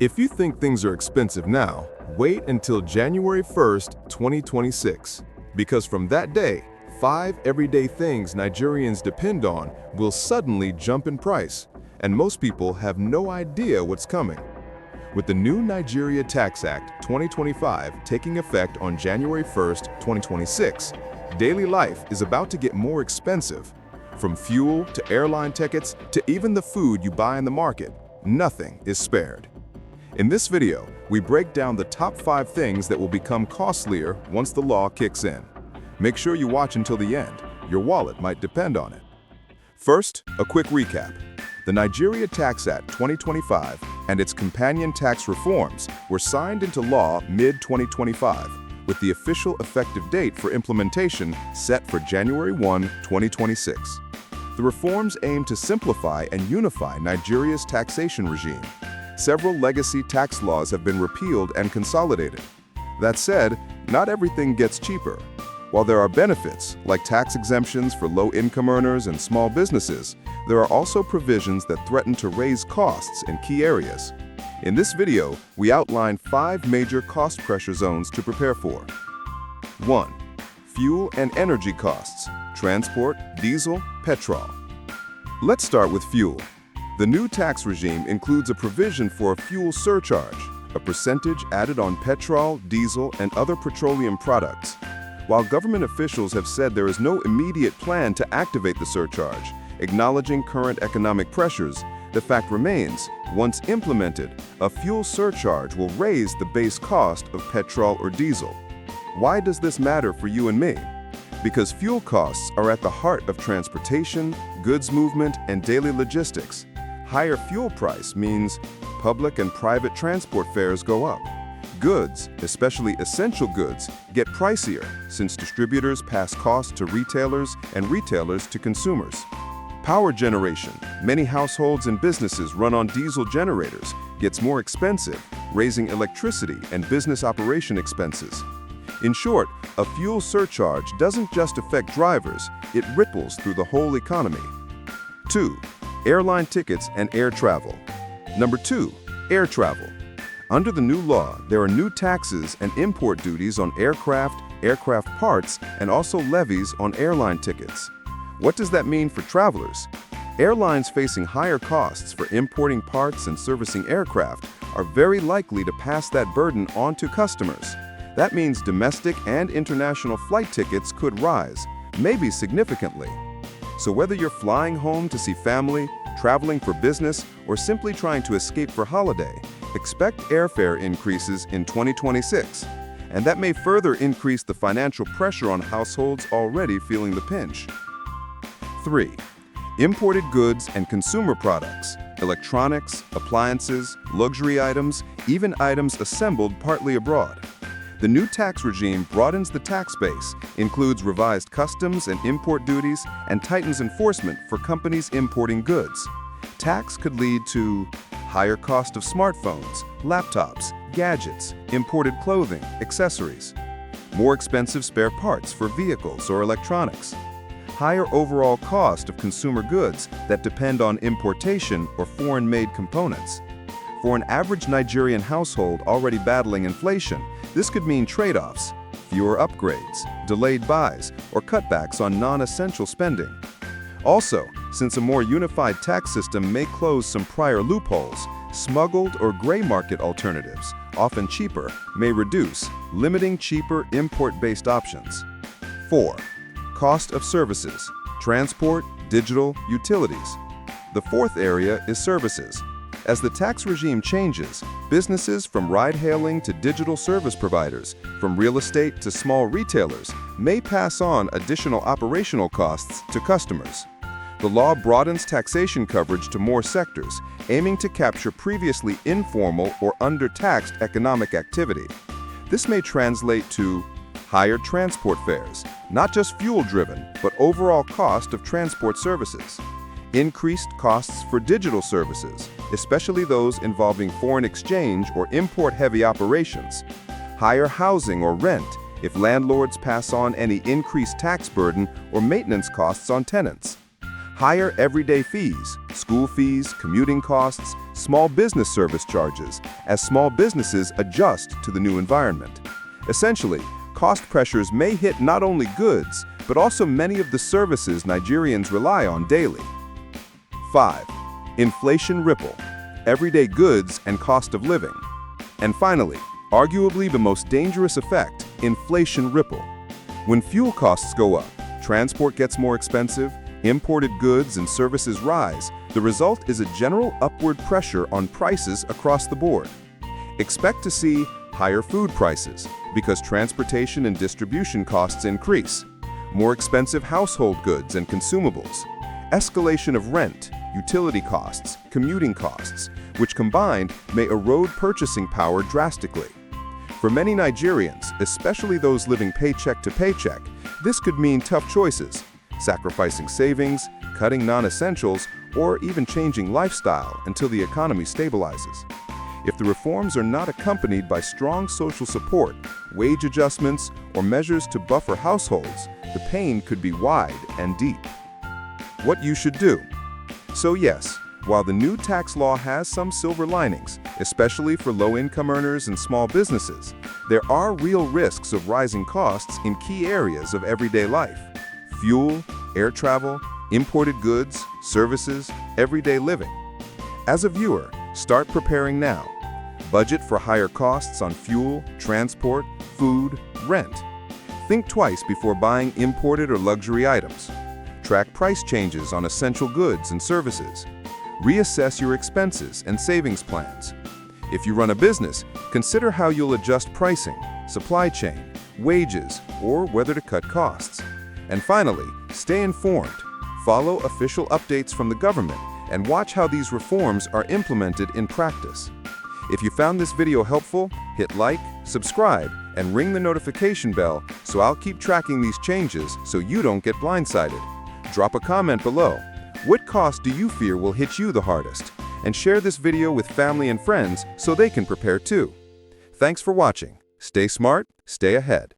If you think things are expensive now, wait until January 1st, 2026. Because from that day, 5 everyday things Nigerians depend on will suddenly jump in price, and most people have no idea what's coming. With the new Nigeria Tax Act 2025 taking effect on January 1st, 2026, daily life is about to get more expensive. From fuel to airline tickets to even the food you buy in the market, nothing is spared. In this video, we break down the top 5 things that will become costlier once the law kicks in. Make sure you watch until the end. Your wallet might depend on it. First, a quick recap. The Nigeria Tax Act 2025 and its companion tax reforms were signed into law mid-2025, with the official effective date for implementation set for January 1, 2026. The reforms aim to simplify and unify Nigeria's taxation regime. Several legacy tax laws have been repealed and consolidated. That said, not everything gets cheaper. While there are benefits, like tax exemptions for low-income earners and small businesses, there are also provisions that threaten to raise costs in key areas. In this video, we outline 5 major cost pressure zones to prepare for. 1. Fuel and energy costs: transport, diesel, petrol. Let's start with fuel. The new tax regime includes a provision for a fuel surcharge, a percentage added on petrol, diesel, and other petroleum products. While government officials have said there is no immediate plan to activate the surcharge, acknowledging current economic pressures, the fact remains, once implemented, a fuel surcharge will raise the base cost of petrol or diesel. Why does this matter for you and me? Because fuel costs are at the heart of transportation, goods movement, and daily logistics. Higher fuel price means public and private transport fares go up. Goods, especially essential goods, get pricier since distributors pass costs to retailers and retailers to consumers. Power generation, many households and businesses run on diesel generators, gets more expensive, raising electricity and business operation expenses. In short, a fuel surcharge doesn't just affect drivers, it ripples through the whole economy. 2. Airline tickets and air travel. Number 2. Air travel. Under the new law, there are new taxes and import duties on aircraft, aircraft parts, and also levies on airline tickets. What does that mean for travelers? Airlines facing higher costs for importing parts and servicing aircraft are very likely to pass that burden on to customers. That means domestic and international flight tickets could rise, maybe significantly. So whether you're flying home to see family, traveling for business, or simply trying to escape for holiday, expect airfare increases in 2026. And that may further increase the financial pressure on households already feeling the pinch. 3. Imported goods and consumer products: electronics, appliances, luxury items, even items assembled partly abroad. The new tax regime broadens the tax base, includes revised customs and import duties, and tightens enforcement for companies importing goods. Tax could lead to higher cost of smartphones, laptops, gadgets, imported clothing, accessories, more expensive spare parts for vehicles or electronics, higher overall cost of consumer goods that depend on importation or foreign-made components. For an average Nigerian household already battling inflation, this could mean trade-offs, fewer upgrades, delayed buys, or cutbacks on non-essential spending. Also, since a more unified tax system may close some prior loopholes, smuggled or gray market alternatives, often cheaper, may reduce, limiting cheaper import-based options. 4. Cost of services: transport, digital, utilities. The fourth area is services. As the tax regime changes, businesses from ride-hailing to digital service providers, from real estate to small retailers, may pass on additional operational costs to customers. The law broadens taxation coverage to more sectors, aiming to capture previously informal or under-taxed economic activity. This may translate to higher transport fares, not just fuel-driven, but overall cost of transport services. Increased costs for digital services, especially those involving foreign exchange or import-heavy operations. Higher housing or rent if landlords pass on any increased tax burden or maintenance costs on tenants. Higher everyday fees, school fees, commuting costs, small business service charges, as small businesses adjust to the new environment. Essentially, cost pressures may hit not only goods, but also many of the services Nigerians rely on daily. 5. Inflation ripple, everyday goods and cost of living. And finally, arguably the most dangerous effect, inflation ripple. When fuel costs go up, transport gets more expensive, imported goods and services rise, the result is a general upward pressure on prices across the board. Expect to see higher food prices because transportation and distribution costs increase, more expensive household goods and consumables, escalation of rent, utility costs, commuting costs, which combined may erode purchasing power drastically. For many Nigerians, especially those living paycheck to paycheck, this could mean tough choices, sacrificing savings, cutting non-essentials, or even changing lifestyle until the economy stabilizes. If the reforms are not accompanied by strong social support, wage adjustments, or measures to buffer households, the pain could be wide and deep. What you should do. So yes, while the new tax law has some silver linings, especially for low-income earners and small businesses, there are real risks of rising costs in key areas of everyday life: fuel, air travel, imported goods, services, everyday living. As a viewer, start preparing now. Budget for higher costs on fuel, transport, food, rent. Think twice before buying imported or luxury items. Track price changes on essential goods and services. Reassess your expenses and savings plans. If you run a business, consider how you'll adjust pricing, supply chain, wages, or whether to cut costs. And finally, stay informed. Follow official updates from the government and watch how these reforms are implemented in practice. If you found this video helpful, hit like, subscribe, and ring the notification bell so I'll keep tracking these changes so you don't get blindsided. Drop a comment below. What cost do you fear will hit you the hardest? And share this video with family and friends so they can prepare too. Thanks for watching. Stay smart, stay ahead.